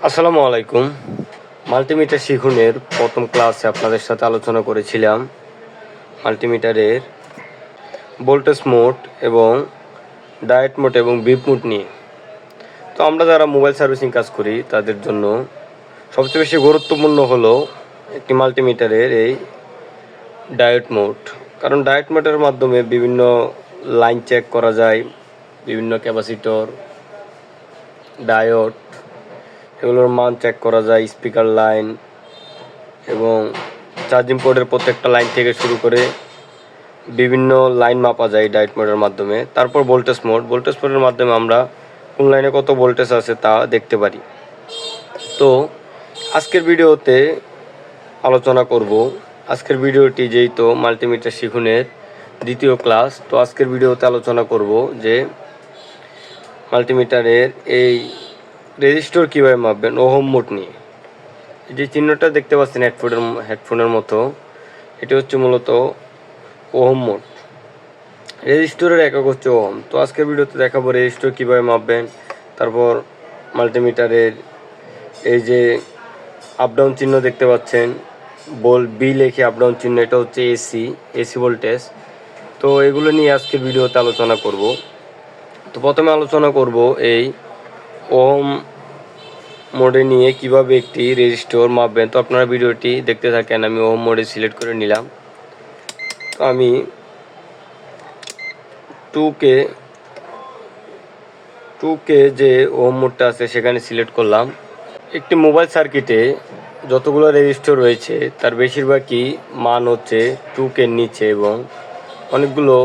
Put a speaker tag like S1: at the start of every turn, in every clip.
S1: আসসালামু আলাইকুম। মাল্টিমিটার শিখুনের প্রথম ক্লাসে আপনাদের সাথে আলোচনা করেছিলাম মাল্টিমিটারের ভোল্টেজ মোড এবং ডায়েট মোড এবং বিপ মোড নিয়ে। তো আমরা যারা মোবাইল সার্ভিসিং কাজ করি তাদের জন্য সবচেয়ে বেশি গুরুত্বপূর্ণ হলো একটি মাল্টিমিটারের এই ডায়েট মোড। কারণ ডায়েট মোডের মাধ্যমে বিভিন্ন লাইন চেক করা যায়, বিভিন্ন ক্যাপাসিটর, ডায়োড এগুলোর মান চেক করা যায়, স্পিকার লাইন এবং চার্জিং পোর্টের প্রত্যেকটা লাইন থেকে শুরু করে বিভিন্ন লাইন মাপা যায় ডায়েট মোডের মাধ্যমে। তারপর ভোল্টেজ মোডের মাধ্যমে আমরা কোন লাইনে কত ভোল্টেজ আছে তা দেখতে পারি। তো আজকের ভিডিওতে আলোচনা করব, আজকের ভিডিওটি যেহেতু মাল্টিমিটার শিখুনের দ্বিতীয় ক্লাস, তো আজকের ভিডিওতে আলোচনা করব যে মাল্টিমিটারের এই রেজিস্টর কীভাবে মাপবেন ওহম মোড নিয়ে। যে চিহ্নটা দেখতে পাচ্ছেন হেডফোনের মতো, এটি হচ্ছে মূলত ওহম মোড। রেজিস্টরের একক হচ্ছে ওহম। তো আজকের ভিডিওতে দেখাবো রেজিস্টর কীভাবে মাপবেন। তারপর মাল্টিমিটারের এই যে আপ ডাউন চিহ্ন দেখতে পাচ্ছেন, বি লেখে আপ ডাউন চিহ্ন, এটা হচ্ছে এসি ভোল্টেজ। তো এগুলো নিয়ে আজকের ভিডিওতে আলোচনা করব। তো প্রথমে আলোচনা করব এই ওহম মোডে নিয়ে কিভাবে একটি রেজিস্টর মাপবেন। তো আপনারা ভিডিওটি দেখতে থাকেন। আমি ওহম মোডে সিলেক্ট করে নিলাম। তো আমি 2K যে ওহম মোডটা আছে সেখানে সিলেক্ট করলাম। একটি মোবাইল সার্কিটে যতগুলো রেজিস্টর রয়েছে তার বেশিরভাগই মান হচ্ছে 2K নিচে এবং অনেকগুলো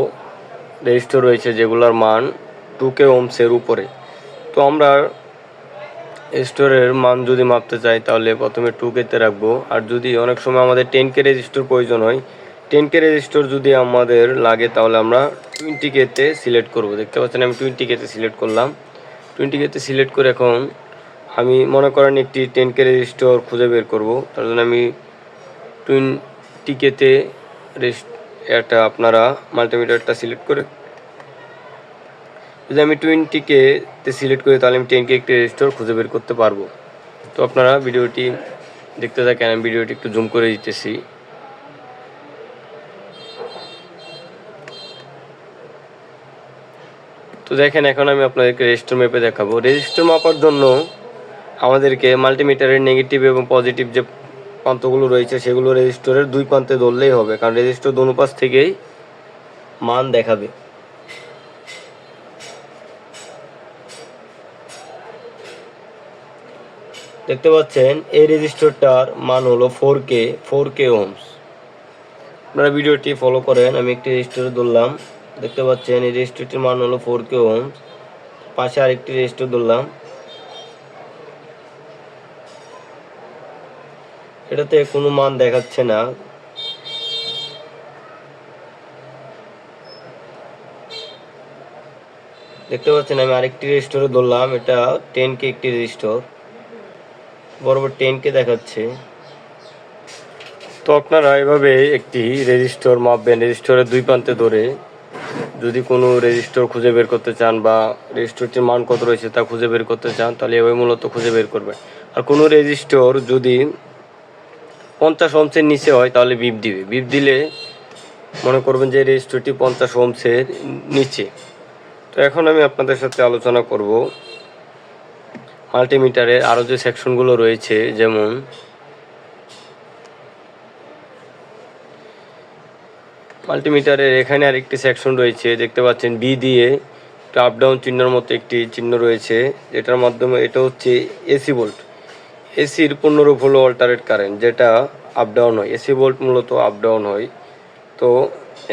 S1: রেজিস্টর রয়েছে যেগুলোর মান 2K ওহমসের উপরে। তো আমরা রেজিস্টরের মান যদি মাপতে চাই তাহলে প্রথমে 2K-তে রাখবো। আর যদি অনেক সময় আমাদের 10K রেজিস্টর প্রয়োজন হয়, 10K রেজিস্টর যদি আমাদের লাগে তাহলে আমরা 20K-তে সিলেক্ট করব। দেখতে পাচ্ছেন আমি 20K-তে সিলেক্ট করলাম। 20K-তে সিলেক্ট করে এখন আমি মনে করেন একটি 10K রেজিস্টর খুঁজে বের করব। তার জন্য আমি 20K-তে এটা আপনারা মাল্টিমিটারটা সিলেক্ট করে, যদি আমি 20K-তে সিলেক্ট করি তাহলে আমি 10K একটি রেজিস্টর খুঁজে বের করতে পারবো। তো আপনারা ভিডিওটি দেখতে থাকেন। আমি ভিডিওটি একটু জুম করে দিতেছি। তো দেখেন এখন আমি আপনাদেরকে রেজিস্টর মেপে দেখাবো। রেজিস্টর মাপার জন্য আমাদেরকে মাল্টিমিটারের নেগেটিভ এবং পজিটিভ যে প্রান্তগুলো রয়েছে সেগুলো রেজিস্টরের দুই প্রান্তে ধরলেই হবে, কারণ রেজিস্টর দোনো পাশ থেকেই মান দেখাবে। দেখতে পাচ্ছেন এই রেজিস্টরটার মান হলো 4K ওহমস। আপনারা ভিডিওটি ফলো করেন। আমি একটি রেজিস্টর ধরলাম, দেখতে পাচ্ছেন এই রেজিস্টরটির মান হলো 4K ওহমস। পাশে আরেকটি রেজিস্টর ধরলাম, এটাতে কোনো মান দেখাচ্ছে না। দেখতে পাচ্ছেন আমি আরেকটি রেজিস্টরে ধরলাম, এটা 10K একটি রেজিস্টর, বরাবর 10K দেখাচ্ছে। তো আপনারা এভাবে একটি রেজিস্টর মাপবেন রেজিস্টরের দুই প্রান্তে ধরে। যদি কোনো রেজিস্টর খুঁজে বের করতে চান বা রেজিস্টরটির মান কত রয়েছে তা খুঁজে বের করতে চান তাহলে এভাবে মূলত খুঁজে বের করবেন। আর কোনো রেজিস্টর যদি 50 ওহমসের নিচে হয় তাহলে বিপ দিবে। বিপ দিলে মনে করবেন যে রেজিস্টরটি 50 ওহমসের নিচে। তো এখন আমি আপনাদের সাথে আলোচনা করব মাল্টিমিটারের আরও যে সেকশনগুলো রয়েছে, যেমন মাল্টিমিটারের এখানে আরেকটি সেকশন রয়েছে, দেখতে পাচ্ছেন বি দিয়ে আপ ডাউন চিহ্নের মতো একটি চিহ্ন রয়েছে, যেটার মাধ্যমে এটা হচ্ছে এসি ভোল্ট। এসির পূর্ণরূপ হলো অল্টারেট কারেন্ট, যেটা আপ ডাউন হয়। এসি ভোল্ট মূলত আপ ডাউন হয়। তো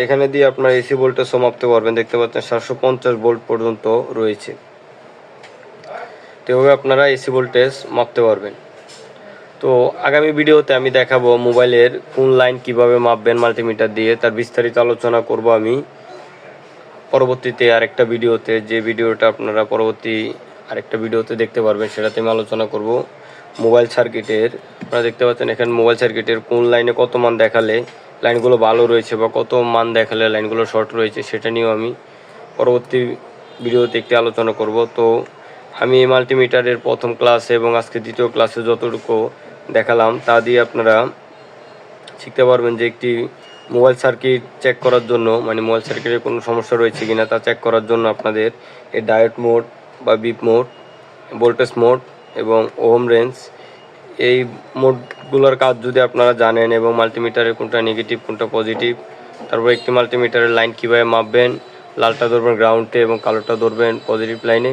S1: এখানে দিয়ে আপনার এসি ভোল্টেজ মাপতে পারবেন। দেখতে পাচ্ছেন 750 ভোল্ট পর্যন্ত রয়েছে। তো এভাবে আপনারা এসি ভোল্টেজ মাপতে পারবেন। তো আগামী ভিডিওতে আমি দেখাবো মোবাইলের কোন লাইন কিভাবে মাপবেন মাল্টিমিটার দিয়ে, তার বিস্তারিত আলোচনা করব আমি পরবর্তীতে আরেকটা ভিডিওতে। যে ভিডিওটা আপনারা পরবর্তী আরেকটা ভিডিওতে দেখতে পারবেন সেটাতে আমি আলোচনা করব মোবাইল সার্কিটের। আপনারা দেখতে পাচ্ছেন এখানে মোবাইল সার্কিটের কোন লাইনে কত মান দেখালে লাইনগুলো ভালো রয়েছে বা কত মান দেখালে লাইনগুলো শর্ট রয়েছে সেটা নিয়েও আমি পরবর্তী ভিডিওতে একটি আলোচনা করব। তো আমি এই মাল্টিমিটারের প্রথম ক্লাসে এবং আজকে দ্বিতীয় ক্লাসে যতটুকু দেখালাম তা দিয়ে আপনারা শিখতে পারবেন যে একটি মোবাইল সার্কিট চেক করার জন্য, মানে মোবাইল সার্কিটের কোনো সমস্যা রয়েছে কিনা তা চেক করার জন্য আপনাদের এই ডায়োড মোড বা বিপ মোড, ভোল্টেজ মোড এবং ওহম রেঞ্জ, এই মোডগুলোর কাজ যদি আপনারা জানেন এবং মাল্টিমিটারের কোনটা নেগেটিভ কোনটা পজিটিভ, তারপর একটি মাল্টিমিটারের লাইন কীভাবে মাপবেন, লালটা ধরবেন গ্রাউন্ডে এবং কালোটা ধরবেন পজিটিভ লাইনে।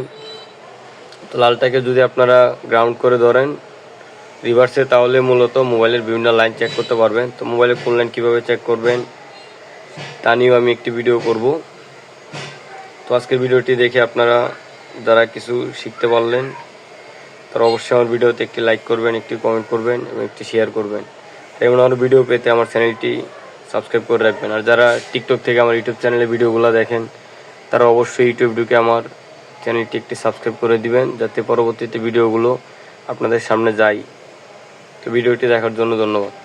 S1: তো লালটাকে যদি আপনারা গ্রাউন্ড করে ধরেন রিভার্সে, তাহলে মূলত মোবাইলের বিভিন্ন লাইন চেক করতে পারবেন। তো মোবাইলের কোন লাইন কীভাবে চেক করবেন তা নিয়েও আমি একটি ভিডিও করব। তো আজকের ভিডিওটি দেখে আপনারা যারা কিছু শিখতে পারলেন তারা অবশ্যই আমার ভিডিওতে একটি লাইক করবেন, একটি কমেন্ট করবেন এবং একটি শেয়ার করবেন। এমন আরও ভিডিও পেতে আমার চ্যানেলটি সাবস্ক্রাইব করে রাখবেন। আর যারা টিকটক থেকে আমার ইউটিউব চ্যানেলে ভিডিওগুলো দেখেন তারা অবশ্যই ইউটিউব ঢুকে আমার চ্যানেলটি একটি সাবস্ক্রাইব করে দিবেন, যাতে পরবর্তীতে ভিডিওগুলো আপনাদের সামনে যায়। তো ভিডিওটি দেখার জন্য ধন্যবাদ।